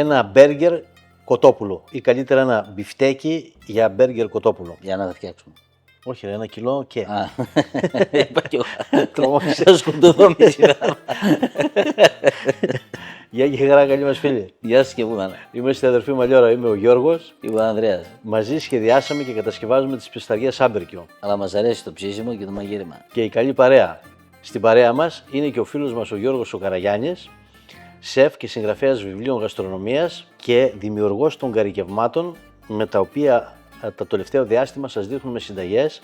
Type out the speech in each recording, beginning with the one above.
ένα μπέργκερ κοτόπουλο ή καλύτερα ένα μπιφτέκι για μπέργκερ κοτόπουλο. Για να τα φτιάξουμε. Όχι, ρε, 1 κιλό και. Α, είπα κι εγώ. Τρομάξε. Θα σκοτωθώ με σειρά. Γεια και χαρά, καλή μας φίλη. Γεια σας και εγώ, Μάνα. Είμαστε αδερφοί Μαλλιόρα, είμαι ο Γιώργος. Είμαι ο Ανδρέας. Μαζί σχεδιάσαμε και κατασκευάζουμε τις πισταριές Άμπερκιο. Αλλά μας αρέσει το ψήσιμο και το μαγείρεμα. Και η καλή παρέα. Στην παρέα μας είναι και ο φίλος μας ο Γιώργος ο Καραγιάννης, σεφ και συγγραφέας βιβλίων γαστρονομίας και δημιουργός των καρικευμάτων, με τα οποία το τελευταίο διάστημα σας δείχνουμε συνταγές.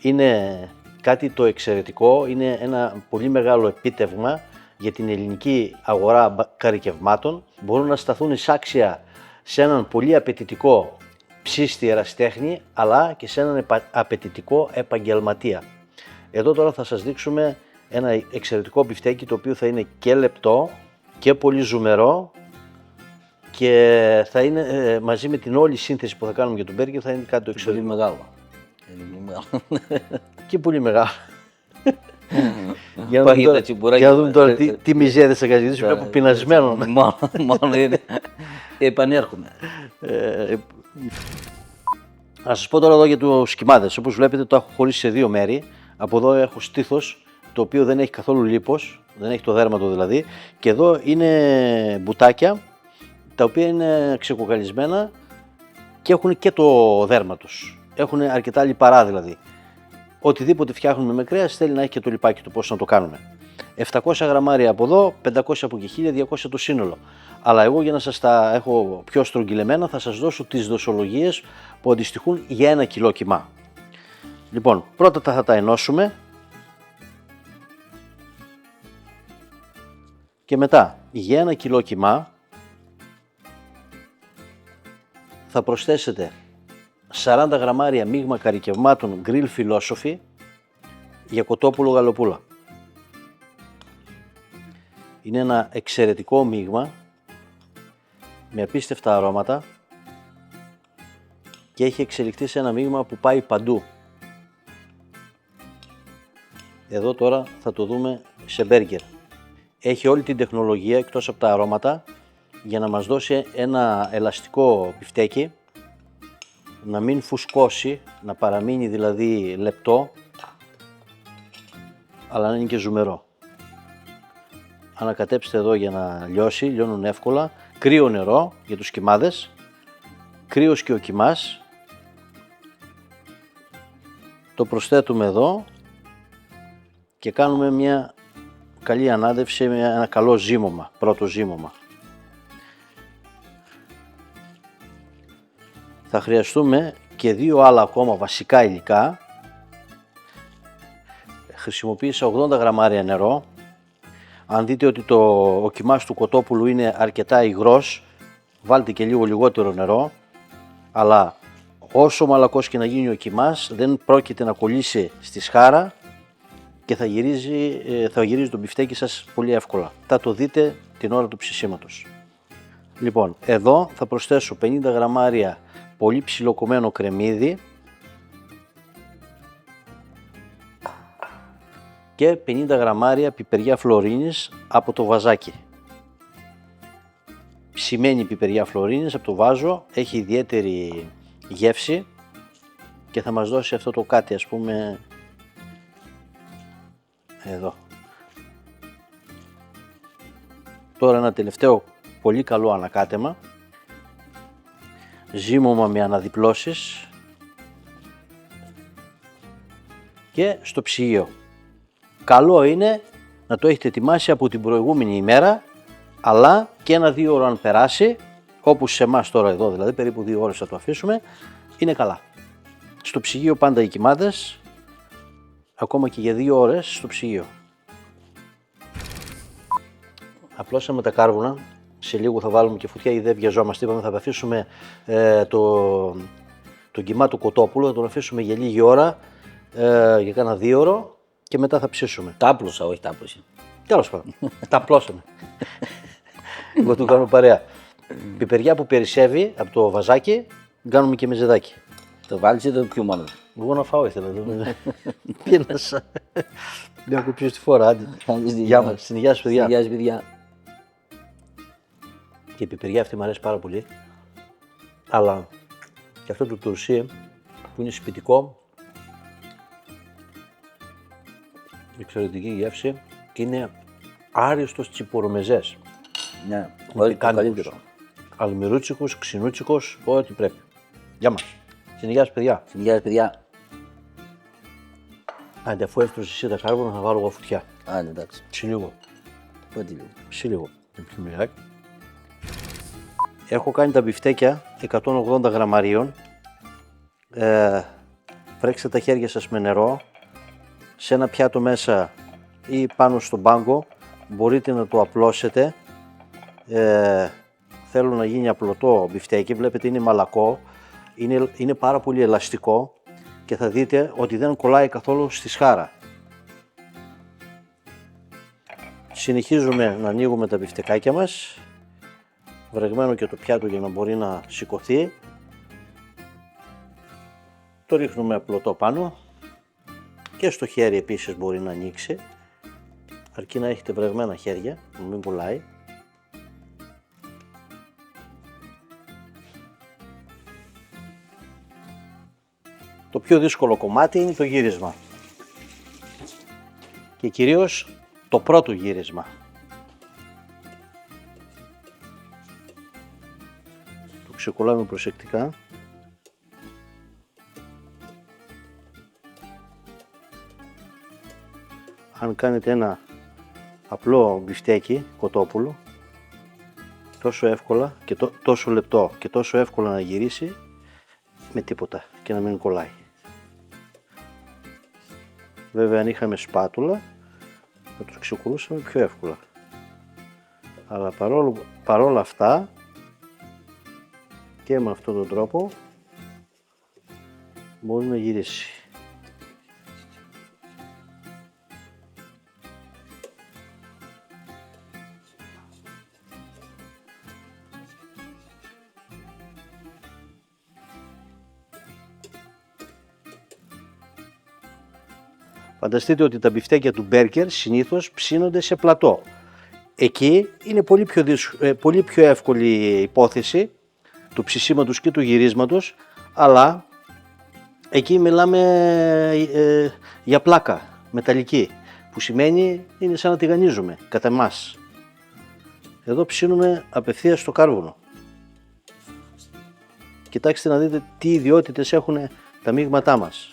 Είναι κάτι το εξαιρετικό, είναι ένα πολύ μεγάλο επίτευγμα για την ελληνική αγορά καρικευμάτων. Μπορούν να σταθούν εισάξια σε έναν πολύ απαιτητικό ψήστη ερασιτέχνη, αλλά και σε έναν απαιτητικό επαγγελματία. Εδώ τώρα θα σας δείξουμε ένα εξαιρετικό μπιφτέκι, το οποίο θα είναι και λεπτό και πολύ ζουμερό και θα είναι μαζί με την όλη σύνθεση που θα κάνουμε για τον μπέργκερ, θα είναι κάτι το εξαιρετικό. Πολύ μεγάλο. Είναι πολύ μεγάλο. Και πολύ μεγάλο. Για Πάει τα τσιμπουράκια. να δούμε τώρα τι μιζέρες θα καζητήσουμε, βλέπω πεινασμένο. Μόνο είναι. Επανέρχομαι. Να σας πω τώρα εδώ για τους κυμάδες. Όπως βλέπετε το έχω χωρίσει σε δύο μέρη. Από εδώ έχω στήθος, το οποίο δεν έχει καθόλου λίπος, δεν έχει το δέρματο δηλαδή. Και εδώ είναι μπουτάκια, τα οποία είναι ξεκοκαλισμένα και έχουν και το δέρμα τους. Έχουν αρκετά λιπαρά δηλαδή. Οτιδήποτε φτιάχνουμε με κρέας θέλει να έχει και το λιπάκι του, πώς να το κάνουμε. 700 γραμμάρια από εδώ, 500 από εκεί, 1200 το σύνολο. Αλλά εγώ για να σας τα έχω πιο στρογγυλεμένα θα σας δώσω τις δοσολογίες που αντιστοιχούν για 1 κιλό κιμά. Λοιπόν, πρώτα θα τα ενώσουμε και μετά για 1 κιλό κιμά θα προσθέσετε 40 γραμμάρια μείγμα καρικευμάτων Grill Philosophy για κοτόπουλο γαλοπούλα. Είναι ένα εξαιρετικό μείγμα με απίστευτα αρώματα και έχει εξελιχθεί σε ένα μείγμα που πάει παντού. Εδώ τώρα θα το δούμε σε μπέργκερ. Έχει όλη την τεχνολογία εκτός από τα αρώματα για να μας δώσει ένα ελαστικό μπιφτέκι, να μην φουσκώσει, να παραμείνει δηλαδή λεπτό, αλλά να είναι και ζουμερό. Ανακατέψτε εδώ για να λιώσει, λιώνουν εύκολα. Κρύο νερό για τους κυμάδες, κρύος και ο κυμάς. Το προσθέτουμε εδώ και κάνουμε μια καλή ανάδευση με ένα καλό ζύμωμα, πρώτο ζύμωμα. Θα χρειαστούμε και 2 άλλα ακόμα βασικά υλικά. Χρησιμοποίησα 80 γραμμάρια νερό. Αν δείτε ότι ο κιμάς του κοτόπουλου είναι αρκετά υγρός, βάλτε και λίγο λιγότερο νερό. Αλλά όσο μαλακός και να γίνει ο κιμάς, δεν πρόκειται να κολλήσει στη σχάρα και θα γυρίζει το μπιφτέκι σας πολύ εύκολα. Θα το δείτε την ώρα του ψησίματος. Λοιπόν, εδώ θα προσθέσω 50 γραμμάρια πολύ ψιλοκομμένο κρεμμύδι και 50 γραμμάρια πιπεριά φλωρίνης από το βαζάκι. Ψημένη πιπεριά φλωρίνης από το βάζο, έχει ιδιαίτερη γεύση και θα μας δώσει αυτό το κάτι, ας πούμε, εδώ. Τώρα ένα τελευταίο πολύ καλό ανακάτεμα. Ζύμωμα με αναδιπλώσεις και στο ψυγείο. Καλό είναι να το έχετε ετοιμάσει από την προηγούμενη ημέρα, αλλά και 1-2 ώρες αν περάσει, όπως σε εμάς τώρα εδώ δηλαδή, περίπου 2 ώρες θα το αφήσουμε, είναι καλά. Στο ψυγείο πάντα οι κυμάδες, ακόμα και για 2 ώρες στο ψυγείο. Απλώσαμε τα κάρβουνα. Σε λίγο θα βάλουμε και φωτιά ή δεν βιαζόμαστε. Είπαμε θα αφήσουμε τον κιμά του κοτόπουλου, θα τον αφήσουμε για λίγη ώρα, για κάνα 2 ώρο και μετά θα ψήσουμε. Τα άπλωσα, όχι τα άπλωσε. Τέλος πάντων, τα απλώσαμε. Εγώ του κάνω παρέα. Πιπεριά που περισσεύει από το βαζάκι, κάνουμε και μεζεδάκι. Το βάλεις ή το πιω μόνο. Εγώ να φάω ήθελα. Πίνασα. Λέω και ποιος τη φορά, άντε. Γεια μας, συνεχιάσεις παιδιά. Συνεχιάσεις παιδιά. Και η πιπεριά αυτή μου αρέσει πάρα πολύ. Αλλά και αυτό το τουρσί που είναι σπιτικό, εξαιρετική γεύση και είναι άριστος τσιπορομεζές. Ναι, όχι το καλύτερο. Αλμυρούτσικος, ξινούτσικος, ό,τι πρέπει. Γεια μας. Συνεχιάζεις παιδιά. Συνεχιάζεις παιδιά. Άντε, αφού έφτρωσες εσύ τα κάρβουνα θα βάλω εγώ φωτιά. Άντε εντάξει. Ψιλίγο. Πότε λίγο. Ψιλίγο. Έχω κάνει τα μπιφτέκια 180 γραμμαρίων. Βρέξτε τα χέρια σας με νερό. Σε ένα πιάτο μέσα ή πάνω στον πάγκο μπορείτε να το απλώσετε. Θέλω να γίνει απλωτό μπιφτέκι, βλέπετε είναι μαλακό, είναι πάρα πολύ ελαστικό και θα δείτε ότι δεν κολλάει καθόλου στη σχάρα. Συνεχίζουμε να ανοίγουμε τα μπιφτεκάκια μας, βρεγμένο και το πιάτο για να μπορεί να σηκωθεί. Το ρίχνουμε απλωτό πάνω και στο χέρι επίσης μπορεί να ανοίξει, αρκεί να έχετε βρεγμένα χέρια, να μην κολλάει. Το πιο δύσκολο κομμάτι είναι το γύρισμα και κυρίως το πρώτο γύρισμα. Το ξεκολλάμε προσεκτικά. Αν κάνετε ένα απλό μπιφτέκι κοτόπουλο, τόσο εύκολα και τόσο λεπτό και τόσο εύκολα να γυρίσει με τίποτα και να μην κολλάει. Βέβαια αν είχαμε σπάτουλα θα τους ξεκουρούσαμε πιο εύκολα. Αλλά παρόλα αυτά και με αυτόν τον τρόπο μπορεί να γυρίσει. Φανταστείτε ότι τα μπιφτέκια του μπέργκερ συνήθως ψήνονται σε πλατό. Εκεί είναι πολύ πιο εύκολη υπόθεση του ψησίματος και του γυρίσματος, αλλά εκεί μιλάμε για πλάκα μεταλλική, που σημαίνει είναι σαν να τηγανίζουμε, κατά εμάς. Εδώ ψήνουμε απευθείας στο κάρβουνο. Κοιτάξτε να δείτε τι ιδιότητες έχουν τα μείγματά μας.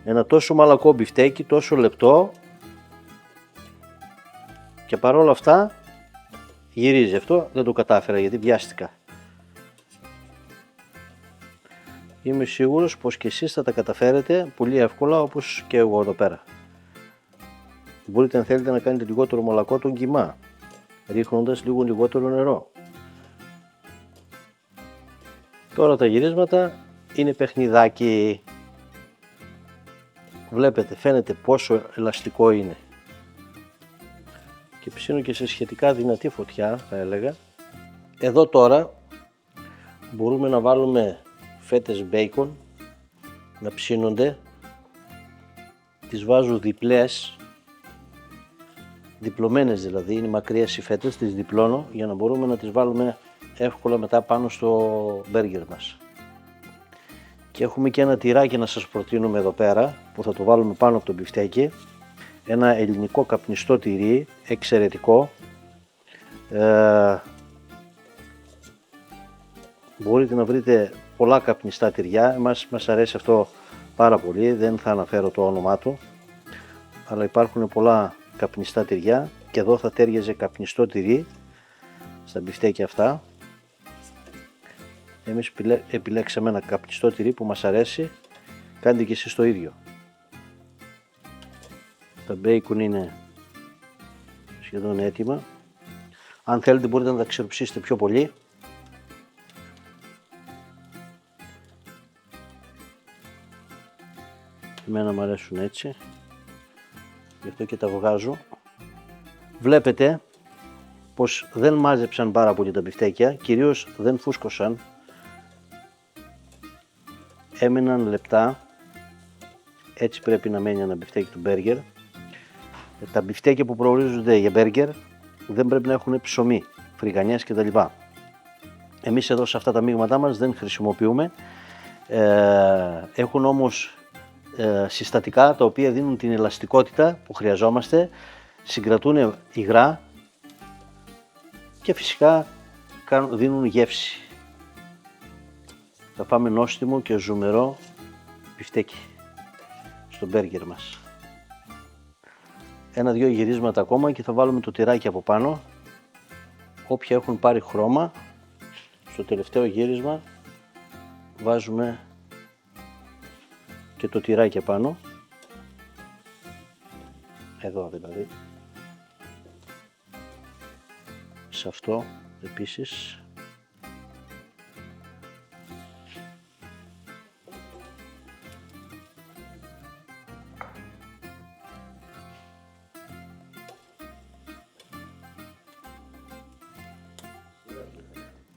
Ένα τόσο μαλακό μπιφτέκι, τόσο λεπτό και παρόλα αυτά γυρίζει. Αυτό δεν το κατάφερα γιατί βιάστηκα. Είμαι σίγουρος πως και εσείς θα τα καταφέρετε πολύ εύκολα όπως και εγώ εδώ πέρα. Μπορείτε αν θέλετε να κάνετε λιγότερο μαλακό τον κιμά, ρίχνοντας λίγο λιγότερο νερό. Τώρα τα γυρίσματα είναι παιχνιδάκι. Βλέπετε, φαίνεται πόσο ελαστικό είναι. Και ψήνω και σε σχετικά δυνατή φωτιά, θα έλεγα. Εδώ τώρα μπορούμε να βάλουμε φέτες μπέικον να ψήνονται. Τις βάζω διπλωμένες δηλαδή, είναι μακριές οι φέτες, τις διπλώνω για να μπορούμε να τις βάλουμε εύκολα μετά πάνω στο μπέργκερ μας. Και έχουμε και ένα τυράκι να σας προτείνουμε εδώ πέρα που θα το βάλουμε πάνω από το μπιφτέκι. Ένα ελληνικό καπνιστό τυρί, εξαιρετικό. Μπορείτε να βρείτε πολλά καπνιστά τυριά, μας αρέσει αυτό πάρα πολύ, δεν θα αναφέρω το όνομά του. Αλλά υπάρχουν πολλά καπνιστά τυριά και εδώ θα τέριαζε καπνιστό τυρί στα μπιφτέκια αυτά. Εμείς επιλέξαμε ένα καπνιστό τυρί που μας αρέσει, κάντε και εσείς το ίδιο. Τα μπέικον είναι σχεδόν έτοιμα. Αν θέλετε μπορείτε να τα ξεροψίσετε πιο πολύ. Εμένα μου αρέσουν έτσι, γι' αυτό και τα βγάζω. Βλέπετε πως δεν μάζεψαν πάρα πολύ τα μπιφτέκια, κυρίως δεν φούσκωσαν. Έμειναν λεπτά, έτσι πρέπει να μένει ένα μπιφτέκι του μπέργκερ. Τα μπιφτέκια που προορίζονται για μπέργκερ δεν πρέπει να έχουν ψωμί. φρικανιές κτλ. Εμείς εδώ σε αυτά τα μείγματά μας δεν χρησιμοποιούμε. Έχουν όμως συστατικά τα οποία δίνουν την ελαστικότητα που χρειαζόμαστε, συγκρατούν υγρά και φυσικά δίνουν γεύση. Θα πάμε νόστιμο και ζουμερό μπιφτέκι στο μπέργκερ μας. Ένα-δυο γυρίσματα ακόμα και θα βάλουμε το τυράκι από πάνω. Όποια έχουν πάρει χρώμα, στο τελευταίο γύρισμα βάζουμε και το τυράκι επάνω. Εδώ δηλαδή. Σε αυτό επίσης.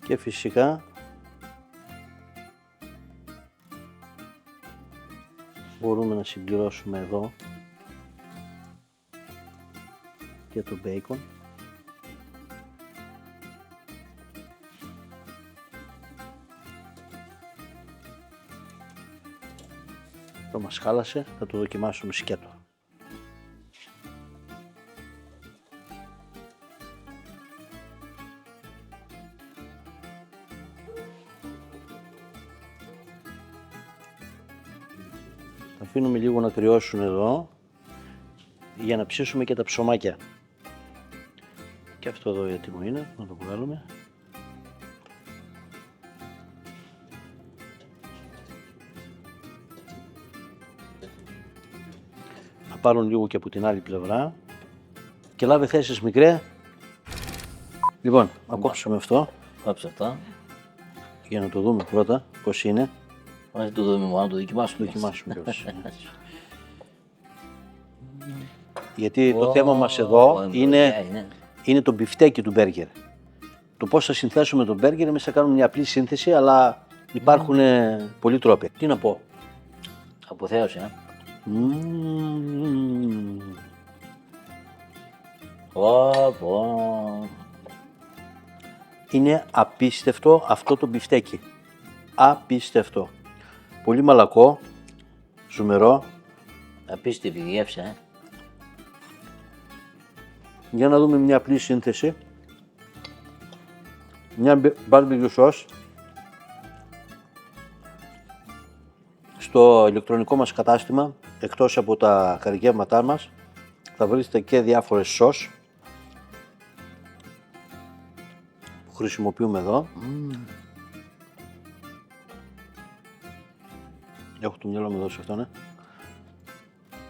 Και φυσικά μπορούμε να συμπληρώσουμε εδώ και το μπέικον. Το μας χάλασε, θα το δοκιμάσουμε σκέτο. Θα αφήνουμε λίγο να κρυώσουν εδώ για να ψήσουμε και τα ψωμάκια. Και αυτό εδώ έτοιμο είναι, να το βγάλουμε. Να πάρουν λίγο και από την άλλη πλευρά. Και λάβε θέσεις μικρέ. Λοιπόν, να κόψουμε αυτό. Κόψε αυτά. Για να το δούμε πρώτα πώς είναι. Ας το δούμε μόνο, να το δοκιμάσουμε. Δοκιμάσουμε κιόλας. Γιατί το θέμα μας εδώ είναι το μπιφτέκι του μπέργκερ. Το πώς θα συνθέσουμε τον μπέργκερ, εμείς θα κάνουμε μια απλή σύνθεση, αλλά υπάρχουν πολλοί τρόποι. Τι να πω. Αποθέωση, Είναι απίστευτο αυτό το μπιφτέκι. Απίστευτο. Πολύ μαλακό, ζουμερό. Απίστευτη γεύση, Για να δούμε μια απλή σύνθεση. Μια barbecue sauce. Στο ηλεκτρονικό μας κατάστημα, εκτός από τα καρυκεύματά μας, θα βρείτε και διάφορες σως που χρησιμοποιούμε εδώ. Έχω το μυαλό μου εδώ σε αυτό, ναι.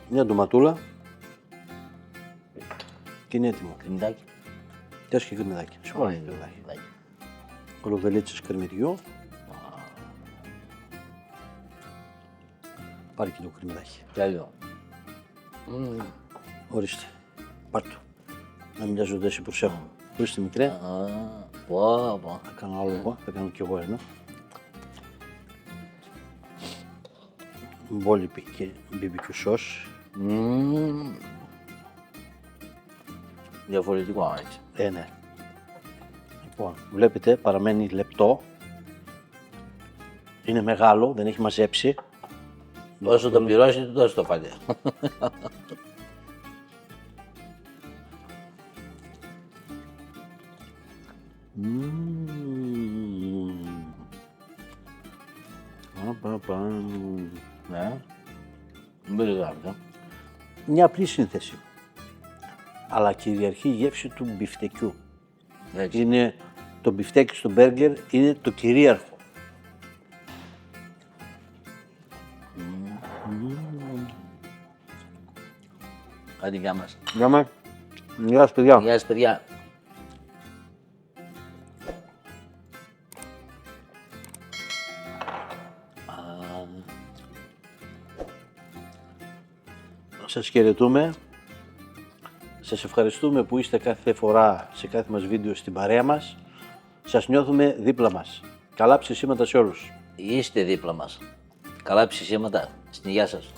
Μια ντοματούλα και είναι έτοιμο. Κρυμμυδάκι. Τες και κρυμμυδάκι. Ροδελίτσες κρεμμυδιού. Πάρει και το κρυμμυδάκι. Τέλειο. Ορίστε. Πάρ' το. Να μην μοιάζονται εσύ προσέχω. Ορίστε μικρέ. Θα κάνω άλλο εγώ. Θα κάνω κι εγώ ένα. Μπόλιπη και BBQ sauce. Διαφορετικό έτσι. Ναι. Λοιπόν, βλέπετε παραμένει λεπτό. Είναι μεγάλο, δεν έχει μαζέψει. Όσο το πληρώσετε, τόσο το πάτε. Ναι. Μην γράφετε. Μια απλή σύνθεση. Αλλά κυριαρχεί η γεύση του μπιφτεκιού. Έτσι. Είναι το μπιφτέκι στο μπέργκερ, είναι το κυρίαρχο. Άντε, γεια μας. Γεια σας παιδιά. Γεια σας, παιδιά. Σας χαιρετούμε. Σας ευχαριστούμε που είστε κάθε φορά σε κάθε μας βίντεο στην παρέα μας. Σας νιώθουμε δίπλα μας. Καλά ψησίματα σε όλους. Είστε δίπλα μας. Καλά ψησίματα. Στην υγεία σας.